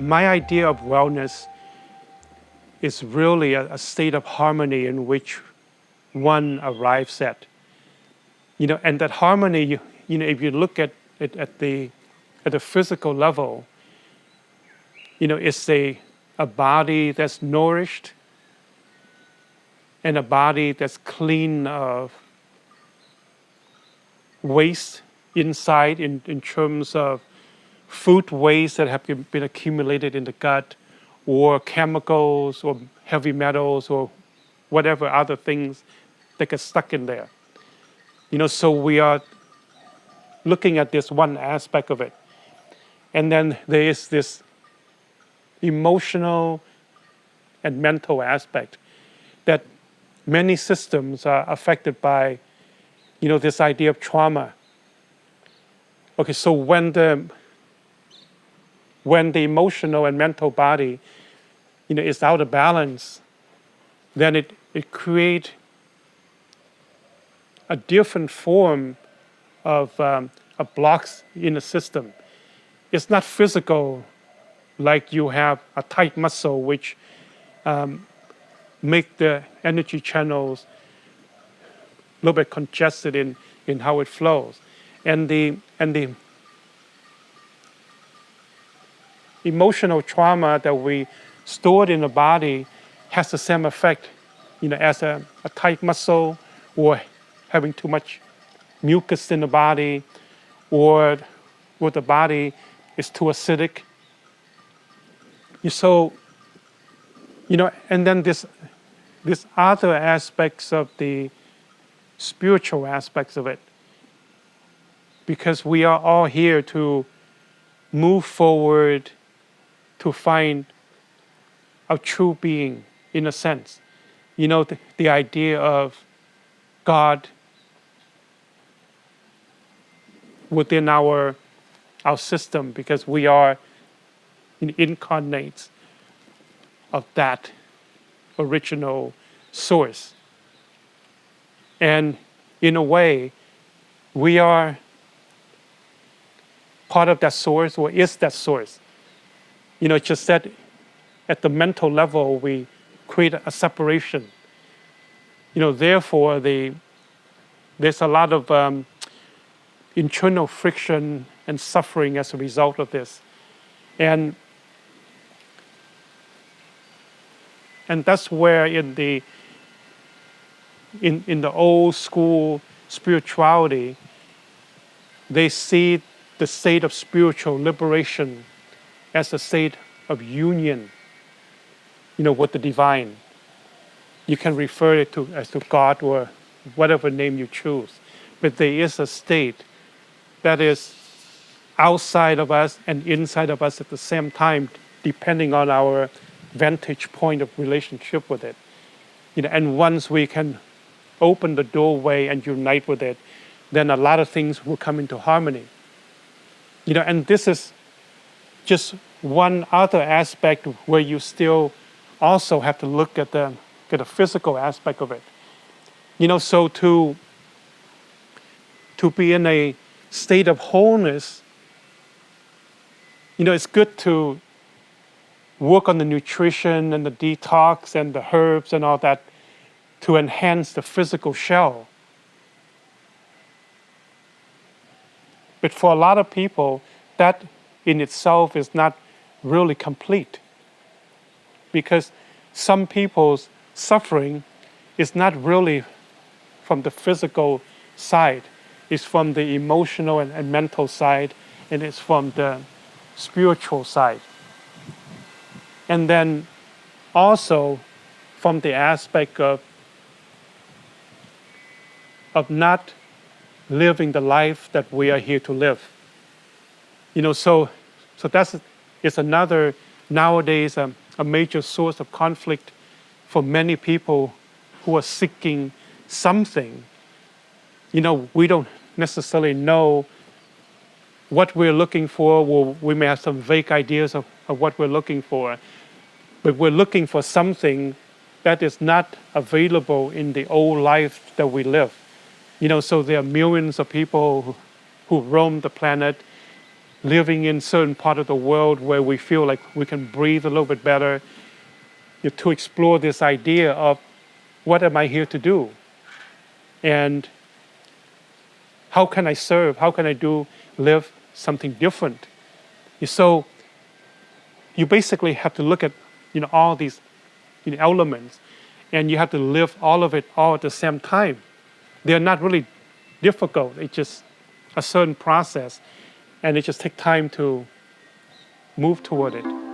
my idea of wellness is really a state of harmony in which one arrives at. And that harmony, if you look at it at the physical level, it's a body that's nourished and a body that's clean of waste inside in terms of food waste that have been accumulated in the gut, or chemicals or heavy metals or whatever other things that get stuck in there. So we are looking at this one aspect of it. And then there is this emotional and mental aspect that many systems are affected by, this idea of trauma. Okay, so when the emotional and mental body, is out of balance, then it creates a different form of blocks in the system. It's not physical, like you have a tight muscle which make the energy channels a little bit congested in how it flows. And the emotional trauma that we stored in the body has the same effect, as a tight muscle, or having too much mucus in the body, or the body is too acidic. So, and then this other aspects of the spiritual aspects of it, because we are all here to move forward to find our true being, in a sense. The idea of God within our system, because we are incarnates of that original source. And in a way, we are part of that source, or is that source. It's just that at the mental level, we create a separation. Therefore, there's a lot of internal friction and suffering as a result of this. And that's where in the old school spirituality, they see the state of spiritual liberation as a state of union, with the divine. You can refer it as to God, or whatever name you choose. But there is a state that is outside of us and inside of us at the same time, depending on our vantage point of relationship with it. And once we can open the doorway and unite with it, then a lot of things will come into harmony. And this is just one other aspect where you still also have to look at the physical aspect of it. So to be in a state of wholeness, it's good to work on the nutrition and the detox and the herbs and all that to enhance the physical shell. But for a lot of people, that in itself is not really complete, because some people's suffering is not really from the physical side. It's from the emotional and mental side, and it's from the spiritual side. And then also from the aspect of not living the life that we are here to live. So it's another, nowadays, a major source of conflict for many people who are seeking something. We don't necessarily know what we're looking for, or we may have some vague ideas of what we're looking for, but we're looking for something that is not available in the old life that we live. So there are millions of people who roam the planet, living in certain part of the world where we feel like we can breathe a little bit better, to explore this idea of what am I here to do? And how can I serve? How can I live something different? So you basically have to look at all these elements, and you have to live all of it all at the same time. They're not really difficult. It's just a certain process, and it just takes time to move toward it.